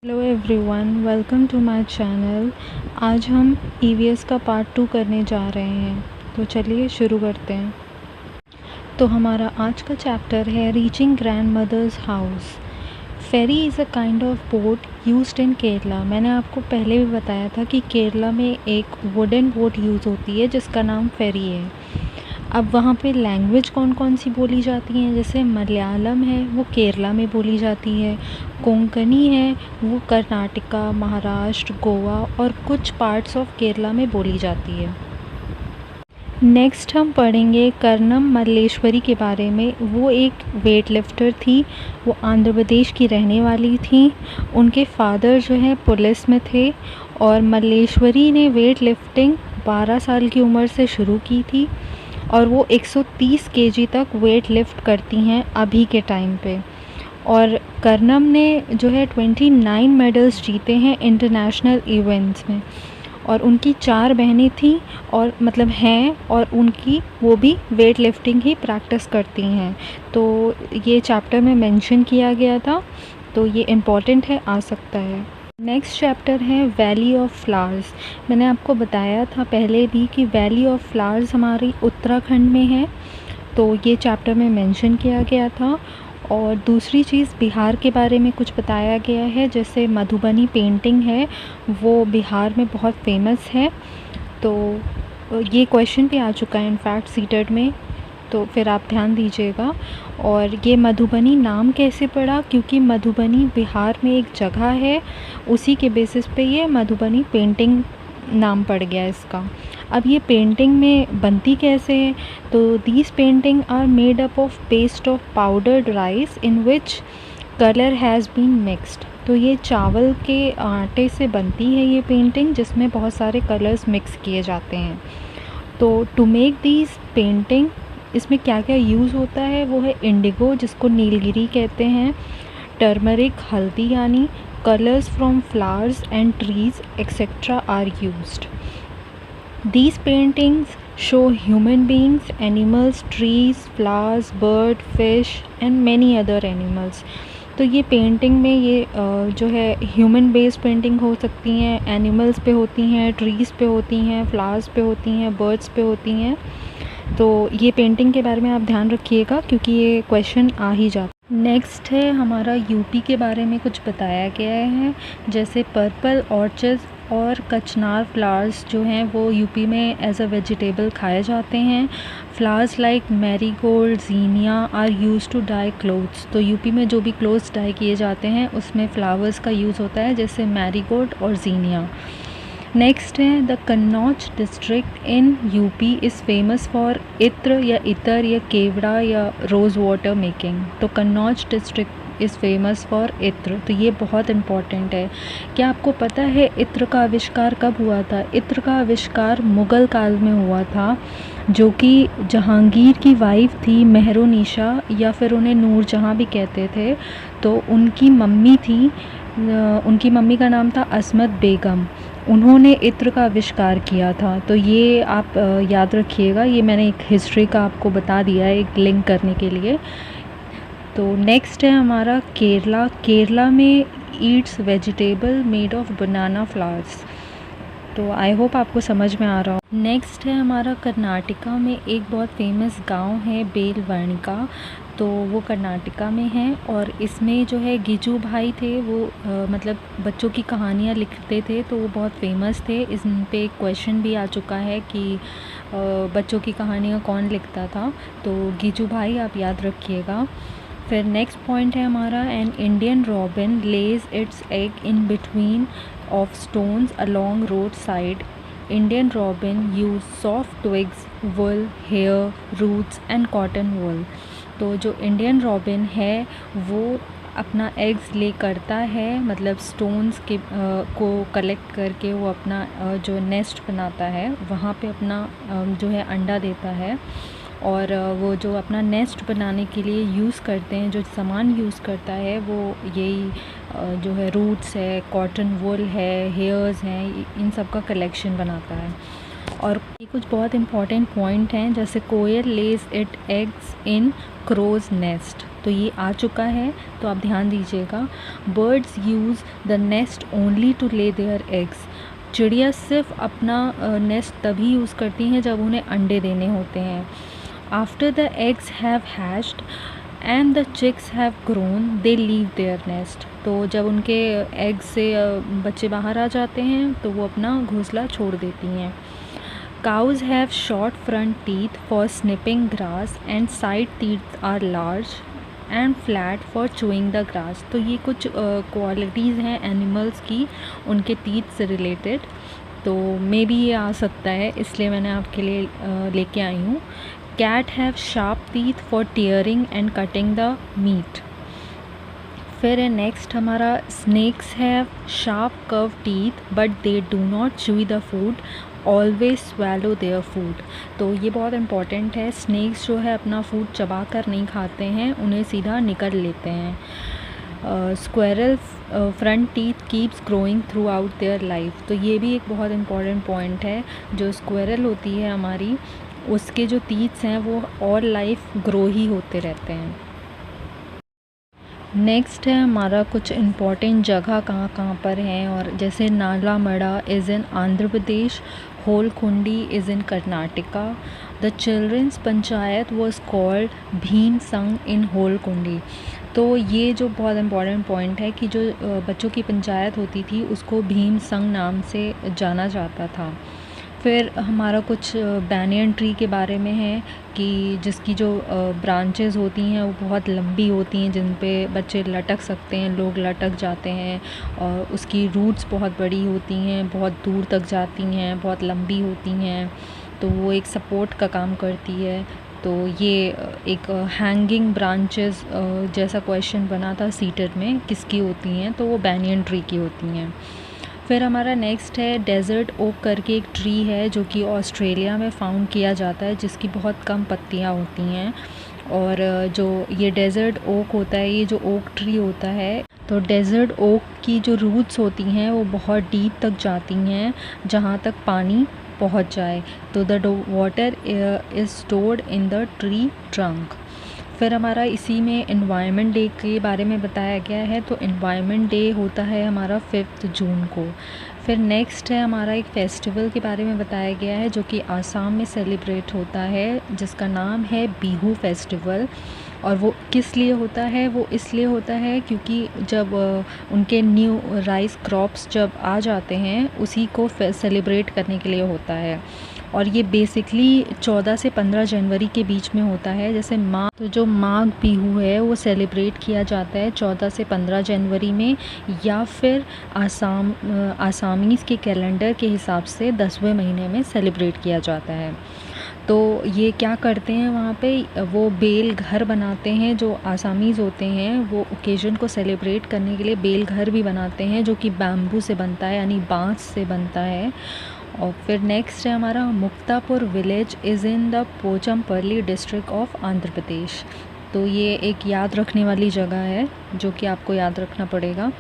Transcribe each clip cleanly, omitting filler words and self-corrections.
Hello everyone, welcome to my channel. आज हम EVS का पार्ट 2 करने जा रहे हैं, तो चलिए शुरू करते हैं। तो हमारा आज का चैप्टर है reaching grandmother's house. Ferry is a kind of boat used in Kerala. मैंने आपको पहले भी बताया था कि केरला में एक वुडन बोट यूज़ होती है जिसका नाम फेरी है। अब वहाँ पे लैंग्वेज कौन कौन सी बोली जाती हैं, जैसे मलयालम है वो केरला में बोली जाती है, कोंकणी है वो कर्नाटका, महाराष्ट्र, गोवा और कुछ पार्ट्स ऑफ केरला में बोली जाती है। नेक्स्ट हम पढ़ेंगे कर्नम मल्लेश्वरी के बारे में। वो एक वेट लिफ्टर थी, वो आंध्र प्रदेश की रहने वाली थी। उनके फादर जो है पुलिस में थे और मल्लेश्वरी ने वेट लिफ्टिंग 12 साल की उम्र से शुरू की थी और वो 130 केजी तक वेट लिफ्ट करती हैं अभी के टाइम पे। और कर्नम ने जो है 29 मेडल्स जीते हैं इंटरनेशनल इवेंट्स में। और उनकी 4 बहनें थी और मतलब हैं, और उनकी वो भी वेट लिफ्टिंग ही प्रैक्टिस करती हैं। तो ये चैप्टर में मेंशन किया गया था, तो ये इम्पॉर्टेंट है, आ सकता है। नेक्स्ट चैप्टर है वैली ऑफ फ्लावर्स। मैंने आपको बताया था पहले भी कि वैली ऑफ फ्लावर्स हमारी उत्तराखंड में है, तो ये चैप्टर में मेंशन किया गया था। और दूसरी चीज़ बिहार के बारे में कुछ बताया गया है, जैसे मधुबनी पेंटिंग है वो बिहार में बहुत फेमस है। तो ये क्वेश्चन भी आ चुका है इनफैक्ट सीटेट में, तो फिर आप ध्यान दीजिएगा। और ये मधुबनी नाम कैसे पड़ा, क्योंकि मधुबनी बिहार में एक जगह है, उसी के बेसिस पे ये मधुबनी पेंटिंग नाम पड़ गया इसका। अब ये पेंटिंग में बनती कैसे है, तो these painting are made up of paste of powdered rice in which colour has been mixed. तो ये चावल के आटे से बनती है ये पेंटिंग, जिसमें बहुत सारे कलर्स मिक्स किए जाते हैं। तो टू मेक दीज पेंटिंग इसमें क्या क्या यूज़ होता है, वो है इंडिगो जिसको नीलगिरी कहते हैं, टर्मरिक हल्दी यानी, colours from flowers and trees etcetera are used. These paintings show human beings, animals, trees, flowers, bird, fish and many other animals. तो ये पेंटिंग में ये जो है ह्यूमन बेस्ड पेंटिंग हो सकती हैं, एनिमल्स पे होती हैं, ट्रीज़ पे होती हैं, फ्लावर्स पे होती हैं, बर्ड्स पे होती हैं। तो ये पेंटिंग के बारे में आप ध्यान रखिएगा क्योंकि ये क्वेश्चन आ ही जाता है। नेक्स्ट है हमारा यूपी के बारे में कुछ बताया गया है, जैसे पर्पल ऑर्चिड्स और कचनार फ्लावर्स जो हैं वो यूपी में एज अ वेजिटेबल खाए जाते हैं। Flowers like marigold, zinnia are use to dye clothes. तो यूपी में जो भी क्लोथ्स डाई किए जाते हैं उसमें फ्लावर्स का यूज़ होता है, जैसे मैरीगोल्ड और ज़ीनिया। नेक्स्ट है the Kannauj district in UP is famous for इत्र या इतर या केवड़ा या रोज़ वाटर मेकिंग। तो Kannauj district is famous for इत्र, तो ये बहुत इम्पॉर्टेंट है। क्या आपको पता है इत्र का आविष्कार कब हुआ था? इत्र का आविष्कार मुग़ल काल में हुआ था, जो कि जहांगीर की वाइफ थी मेहरुनिशा, या फिर उन्हें नूरजहाँ भी कहते थे। तो उनकी मम्मी थी, उनकी मम्मी का नाम था अस्मत बेगम, उन्होंने इत्र का आविष्कार किया था। तो ये आप याद रखिएगा, ये मैंने एक हिस्ट्री का आपको बता दिया है एक लिंक करने के लिए। तो नेक्स्ट है हमारा केरला। केरला में Yeats vegetable made of banana flowers. तो आई होप आपको समझ में आ रहा हो। नेक्स्ट है हमारा कर्नाटका में एक बहुत फेमस गांव है बेलवर्णिका। तो वो कर्नाटका में है और इसमें जो है गिजू भाई थे, वो मतलब बच्चों की कहानियाँ लिखते थे, तो वो बहुत फेमस थे। इस पे एक क्वेश्चन भी आ चुका है कि बच्चों की कहानियाँ कौन लिखता था, तो गिजू भाई आप याद रखिएगा। फिर नेक्स्ट पॉइंट है हमारा an Indian robin lays its egg in between of stones along road side. Indian robin use soft twigs, wool, hair, roots and cotton wool. तो जो इंडियन रॉबिन है वो अपना एग्स ले करता है, मतलब स्टोन्स के को कलेक्ट करके वो अपना जो नेस्ट बनाता है वहाँ पे अपना जो है अंडा देता है। और वो जो अपना नेस्ट बनाने के लिए यूज़ करते हैं, जो सामान यूज़ करता है वो यही जो है रूट्स है, कॉटन वुल है, हेयर्स हैं, इन सब का कलेक्शन बनाता है। और ये कुछ बहुत इंपॉर्टेंट पॉइंट हैं, जैसे koel lays it eggs in crow's nest, तो ये आ चुका है, तो आप ध्यान दीजिएगा। Birds use the nest only to lay their eggs, चिड़िया सिर्फ अपना नेस्ट तभी यूज़ करती हैं जब उन्हें अंडे देने होते हैं। After the eggs have hatched and the chicks have grown they leave their nest, तो जब उनके एग से बच्चे बाहर आ जाते हैं तो वो अपना घोंसला छोड़ देती हैं। Cows have short front teeth for snipping grass and side teeth are large and flat for chewing the grass, तो ये कुछ क्वालिटीज़ हैं एनिमल्स की उनके टीथ से रिलेटेड, तो मे बी ये आ सकता है, इसलिए मैंने आपके लिए लेके आई हूँ। Cat have sharp teeth for tearing and cutting the meat. फिर है नेक्स्ट हमारा snakes have sharp curve teeth but they do not chew the food, always swallow their food, तो ये बहुत इंपॉर्टेंट है। स्नेक्स जो है अपना फूड चबा कर नहीं खाते हैं, उन्हें सीधा निकल लेते हैं। Squirrel front teeth keeps growing through out their life, तो ये भी एक बहुत इंपॉर्टेंट पॉइंट है। जो स्क्वेरल होती है हमारी, उसके जो टीथ्स हैं वो ऑल लाइफ ग्रो ही होते रहते हैं। नेक्स्ट है हमारा कुछ इम्पॉर्टेंट जगह कहाँ कहाँ पर हैं, और जैसे Nala Mada is in Andhra Pradesh, Holkundi is in Karnataka, the children's panchayat was called Bhima Sangha in होलकुंडी, तो ये जो बहुत इम्पॉर्टेंट पॉइंट है कि जो बच्चों की पंचायत होती थी उसको भीम संग नाम से जाना जाता था। फिर हमारा कुछ बैनियन ट्री के बारे में है कि जिसकी जो ब्रांचेस होती हैं वो बहुत लंबी होती हैं, जिन पे बच्चे लटक सकते हैं, लोग लटक जाते हैं, और उसकी रूट्स बहुत बड़ी होती हैं, बहुत दूर तक जाती हैं, बहुत लंबी होती हैं, तो वो एक सपोर्ट का काम करती है। तो ये एक हैंगिंग ब्रांचेस जैसा क्वेश्चन बना था सीटेड में, किसकी होती हैं, तो वो बैनियन ट्री की होती हैं। फिर हमारा नेक्स्ट है डेज़र्ट ओक करके एक ट्री है जो कि ऑस्ट्रेलिया में फाउंड किया जाता है, जिसकी बहुत कम पत्तियां होती हैं, और जो ये डेज़र्ट ओक होता है, ये जो ओक ट्री होता है, तो डेज़र्ट ओक की जो रूट्स होती हैं वो बहुत डीप तक जाती हैं, जहाँ तक पानी पहुँच जाए, तो the water is stored in the tree trunk. फिर हमारा इसी में एनवायरनमेंट डे के बारे में बताया गया है, तो एनवायरनमेंट डे होता है हमारा 5 जून को। फिर नेक्स्ट है हमारा एक फ़ेस्टिवल के बारे में बताया गया है जो कि आसाम में सेलिब्रेट होता है, जिसका नाम है बिहू फेस्टिवल। और वो किस लिए होता है, वो इसलिए होता है क्योंकि जब उनके न्यू राइस क्रॉप्स जब आ जाते हैं उसी को सेलिब्रेट करने के लिए होता है, और ये बेसिकली 14 से 15 जनवरी के बीच में होता है। जैसे तो जो माघ बिहू है वो सेलिब्रेट किया जाता है 14 से 15 जनवरी में, या फिर आसामीज़ के कैलेंडर के हिसाब से 10वें महीने में सेलिब्रेट किया जाता है। तो ये क्या करते हैं वहाँ पे, वो बेल घर बनाते हैं, जो आसामीज़ होते हैं वो ओकेजन को सेलिब्रेट करने के लिए बेल घर भी बनाते हैं, जो कि बैम्बू से बनता है, यानी बांस से बनता है। और फिर नेक्स्ट है हमारा Muktapur village is in the Pochampalli district of Andhra Pradesh, तो ये एक याद रखने वाली जगह है जो कि आपको याद रखना पड़ेगा,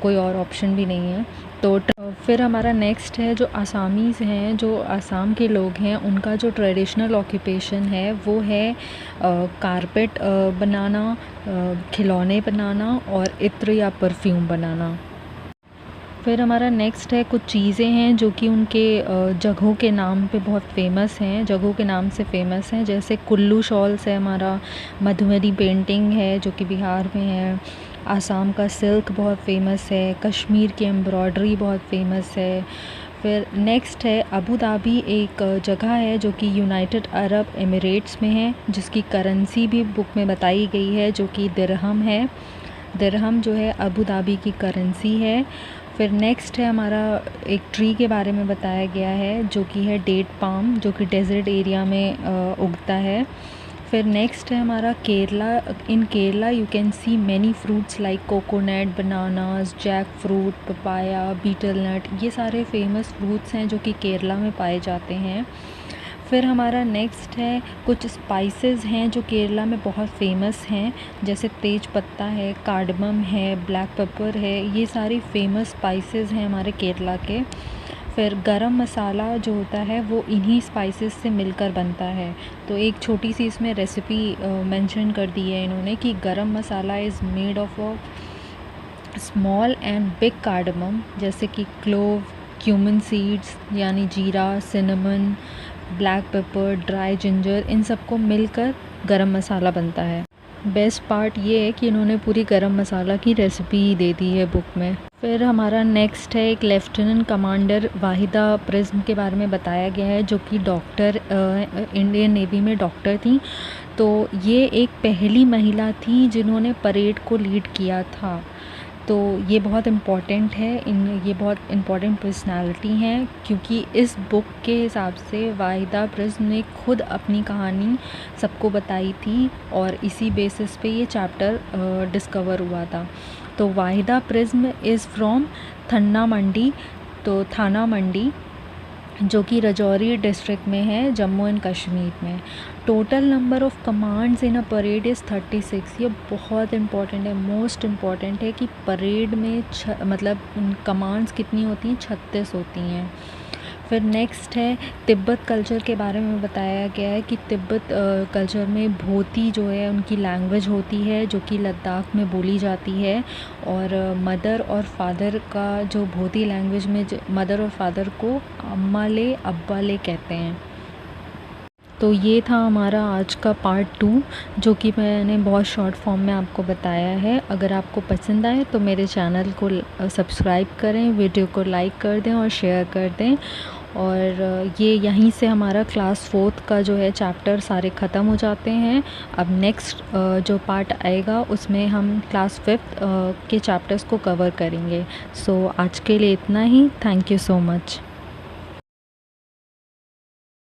कोई और ऑप्शन भी नहीं है। तो फिर हमारा नेक्स्ट है जो आसामीज़ हैं, जो आसाम के लोग हैं, उनका जो ट्रेडिशनल ऑक्यूपेशन है वो है कारपेट बनाना, खिलौने बनाना और इत्र या परफ्यूम बनाना। फिर हमारा नेक्स्ट है कुछ चीज़ें हैं जो कि उनके जगहों के नाम पे बहुत फेमस हैं, जगहों के नाम से फेमस हैं, जैसे कुल्लू शॉल्स है हमारा, मधुबनी पेंटिंग है जो कि बिहार में है, आसाम का सिल्क बहुत फेमस है, कश्मीर की एम्ब्रॉयडरी बहुत फेमस है। फिर नेक्स्ट है अबू धाबी, एक जगह है जो कि यूनाइटेड अरब एमिरेट्स में है, जिसकी करेंसी भी बुक में बताई गई है जो कि दिरहम है। दिरहम जो है अबू धाबी की करेंसी है। फिर नेक्स्ट है हमारा एक ट्री के बारे में बताया गया है जो कि है डेट पाम, जो कि डेजर्ट एरिया में उगता है। फिर नेक्स्ट है हमारा Kerala. In Kerala you can see many fruits like coconut, bananas, jack fruit, papaya, betel nut, ये सारे फेमस फ्रूट्स हैं जो कि केरला में पाए जाते हैं। फिर हमारा नेक्स्ट है कुछ स्पाइसेस हैं जो केरला में बहुत फेमस हैं, जैसे तेज पत्ता है, कार्डमम है, ब्लैक पेपर है, ये सारी फेमस स्पाइसेस हैं हमारे केरला के। फिर गरम मसाला जो होता है वो इन्हीं स्पाइसेस से मिलकर बनता है। तो एक छोटी सी इसमें रेसिपी मेंशन कर दी है इन्होंने कि garam masala is made of a small and big cardamom, जैसे कि क्लोव, क्यूमन सीड्स यानी जीरा, cinnamon, black pepper, dry ginger, इन सबको मिलकर गरम मसाला बनता है। बेस्ट पार्ट ये है कि इन्होंने पूरी गरम मसाला की रेसिपी दे दी है बुक में। फिर हमारा नेक्स्ट है एक लेफ्टिनेंट कमांडर वाहिदा प्रिज्म के बारे में बताया गया है, जो कि डॉक्टर इंडियन नेवी में डॉक्टर थी। तो ये एक पहली महिला थी जिन्होंने परेड को लीड किया था। तो ये बहुत इम्पॉर्टेंट है, ये बहुत इम्पॉर्टेंट पर्सनालिटी हैं, क्योंकि इस बुक के हिसाब से वाहिदा प्रिज्म ने खुद अपनी कहानी सबको बताई थी और इसी बेसिस पे ये चैप्टर डिस्कवर हुआ था। तो वाहिदा प्रिज्म इज़ फ्रॉम थन्ना मंडी, तो थाना मंडी, जो कि राजौरी डिस्ट्रिक्ट में है, जम्मू एंड कश्मीर में। Total number of commands in a parade is 36। ये बहुत इंपॉर्टेंट है, मोस्ट इम्पॉर्टेंट है कि परेड में मतलब कमांड्स कितनी होती हैं, 36 होती हैं। फिर नेक्स्ट है तिब्बत कल्चर के बारे में बताया गया है कि तिब्बत कल्चर में भोती जो है उनकी लैंग्वेज होती है, जो कि लद्दाख में बोली जाती है। और मदर और फादर का जो भोती लैंग्वेज में मदर और फादर को अम्मा ले अब्बा ले कहते हैं। तो ये था हमारा आज का पार्ट 2, जो कि मैंने बहुत शॉर्ट फॉर्म में आपको बताया है। अगर आपको पसंद आए तो मेरे चैनल को सब्सक्राइब करें, वीडियो को लाइक कर दें और शेयर कर दें। और ये यहीं से हमारा क्लास 4th का जो है चैप्टर सारे ख़त्म हो जाते हैं। अब नेक्स्ट जो पार्ट आएगा उसमें हम क्लास 5th के चैप्टर्स को कवर करेंगे। सो आज के लिए इतना ही। Thank you so much.